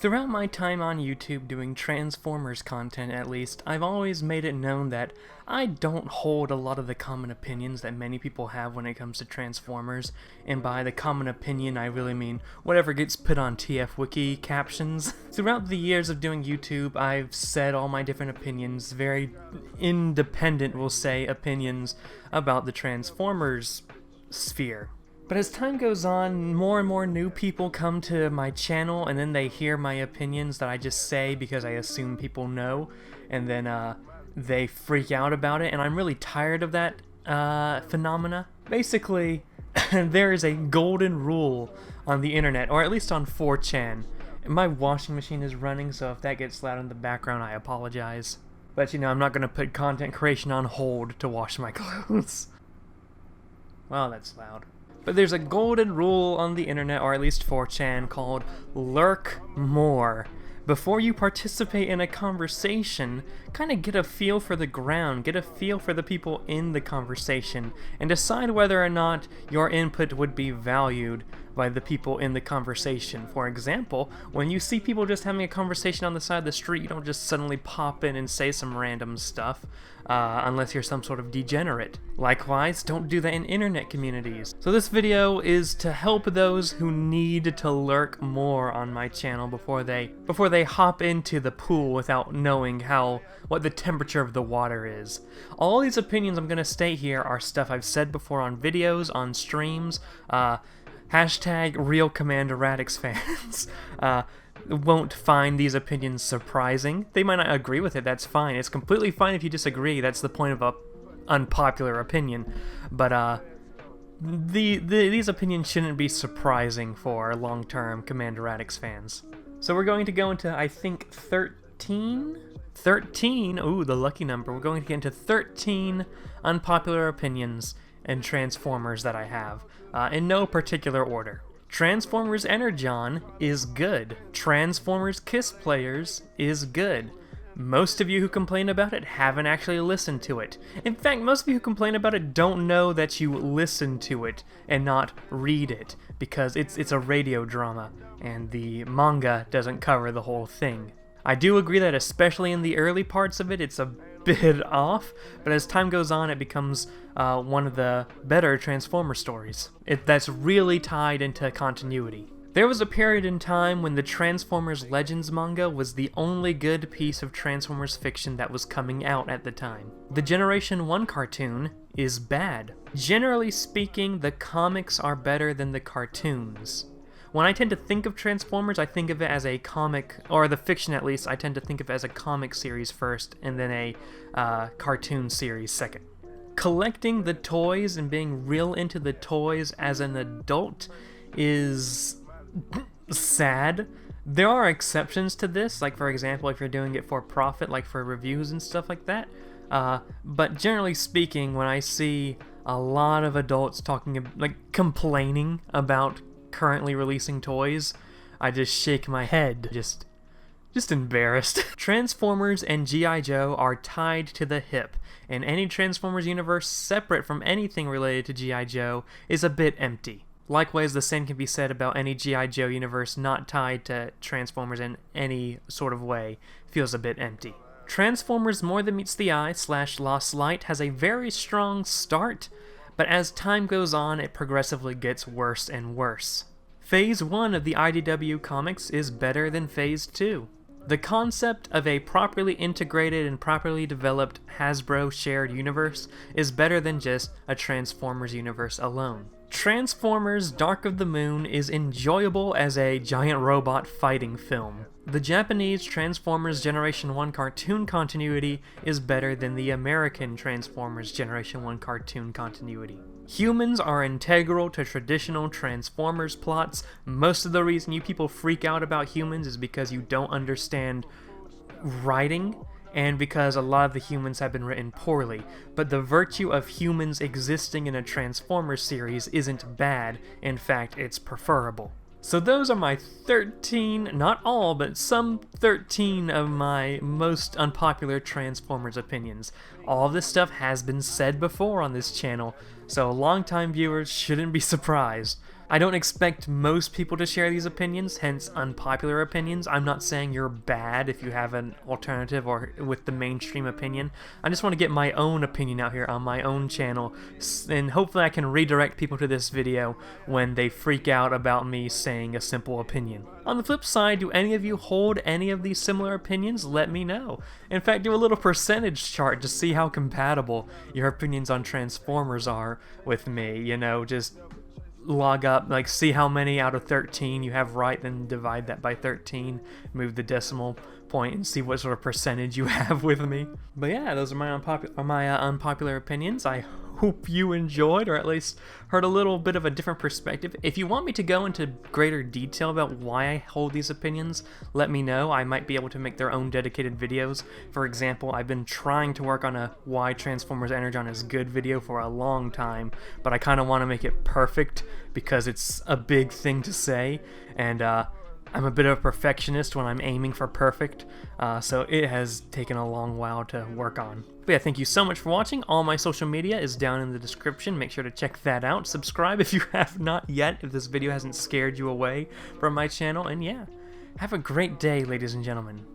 Throughout my time on YouTube doing Transformers content at least, I've always made it known that I don't hold a lot of the common opinions that many people have when it comes to Transformers, and by the common opinion I really mean whatever gets put on TF Wiki captions. Throughout the years of doing YouTube, I've said all my different opinions, very independent, we'll say, opinions about the Transformers sphere. But as time goes on, more and more new people come to my channel, and then they hear my opinions that I just say because I assume people know, and then they freak out about it, and I'm really tired of that phenomena. Basically, there is a golden rule on the internet, or at least on 4chan. My washing machine is running, so if that gets loud in the background, I apologize. But you know, I'm not going to put content creation on hold to wash my clothes. Well, that's loud. But there's a golden rule on the internet, or at least 4chan, called lurk more. Before you participate in a conversation, kind of get a feel for the ground, get a feel for the people in the conversation, and decide whether or not your input would be valued by the people in the conversation. For example, when you see people just having a conversation on the side of the street, you don't just suddenly pop in and say some random stuff, unless you're some sort of degenerate. Likewise, don't do that in internet communities. So this video is to help those who need to lurk more on my channel before they hop into the pool without knowing what the temperature of the water is. All these opinions I'm gonna state here are stuff I've said before on videos, on streams, hashtag real Commander Radix fans won't find these opinions surprising. They might not agree with it, that's fine. It's completely fine if you disagree, that's the point of a unpopular opinion. But these opinions shouldn't be surprising for long-term Commander Radix fans. So we're going to go into, I think, 13? 13? Ooh, the lucky number. We're going to get into 13 unpopular opinions and Transformers that I have, in no particular order. Transformers Energon is good. Transformers Kiss Players is good. Most of you who complain about it haven't actually listened to it. In fact, most of you who complain about it don't know that you listen to it and not read it, because it's a radio drama, and the manga doesn't cover the whole thing. I do agree that especially in the early parts of it, it's a bit off, but as time goes on, it becomes one of the better Transformer stories. That's really tied into continuity. There was a period in time when the Transformers Legends manga was the only good piece of Transformers fiction that was coming out at the time. The Generation 1 cartoon is bad. Generally speaking, the comics are better than the cartoons. When I tend to think of Transformers, I think of it as a comic, or the fiction at least, I tend to think of it as a comic series first, and then a cartoon series second. Collecting the toys and being real into the toys as an adult is sad. There are exceptions to this, like for example, if you're doing it for profit, like for reviews and stuff like that. But generally speaking, when I see a lot of adults complaining about currently releasing toys, I just shake my head, just embarrassed. Transformers and G.I. Joe are tied to the hip, and any Transformers universe separate from anything related to G.I. Joe is a bit empty. Likewise, the same can be said about any G.I. Joe universe not tied to Transformers in any sort of way. Feels a bit empty. Transformers More Than Meets the Eye / Lost Light has a very strong start, but as time goes on, it progressively gets worse and worse. Phase 1 of the IDW comics is better than Phase 2. The concept of a properly integrated and properly developed Hasbro shared universe is better than just a Transformers universe alone. Transformers Dark of the Moon is enjoyable as a giant robot fighting film. The Japanese Transformers Generation 1 cartoon continuity is better than the American Transformers Generation 1 cartoon continuity. Humans are integral to traditional Transformers plots. Most of the reason you people freak out about humans is because you don't understand writing, and because a lot of the humans have been written poorly. But the virtue of humans existing in a Transformers series isn't bad, in fact, it's preferable. So those are my 13, not all, but some 13 of my most unpopular Transformers opinions. All of this stuff has been said before on this channel, so longtime viewers shouldn't be surprised. I don't expect most people to share these opinions, hence unpopular opinions. I'm not saying you're bad if you have an alternative or with the mainstream opinion. I just want to get my own opinion out here on my own channel, and hopefully I can redirect people to this video when they freak out about me saying a simple opinion. On the flip side, do any of you hold any of these similar opinions? Let me know. In fact, do a little percentage chart to see how compatible your opinions on Transformers are with me. You know, just log up, like, see how many out of 13 you have right, then divide that by 13, move the decimal point, and see what sort of percentage you have with me. But yeah, those are my unpopular opinions. I hope you enjoyed, or at least heard a little bit of a different perspective. If you want me to go into greater detail about why I hold these opinions, let me know. I might be able to make their own dedicated videos. For example, I've been trying to work on a Why Transformers Energon is Good video for a long time, but I kind of want to make it perfect because it's a big thing to say, and I'm a bit of a perfectionist when I'm aiming for perfect, so it has taken a long while to work on. But yeah, thank you so much for watching. All my social media is down in the description. Make sure to check that out. Subscribe if you have not yet, if this video hasn't scared you away from my channel. And yeah, have a great day, ladies and gentlemen.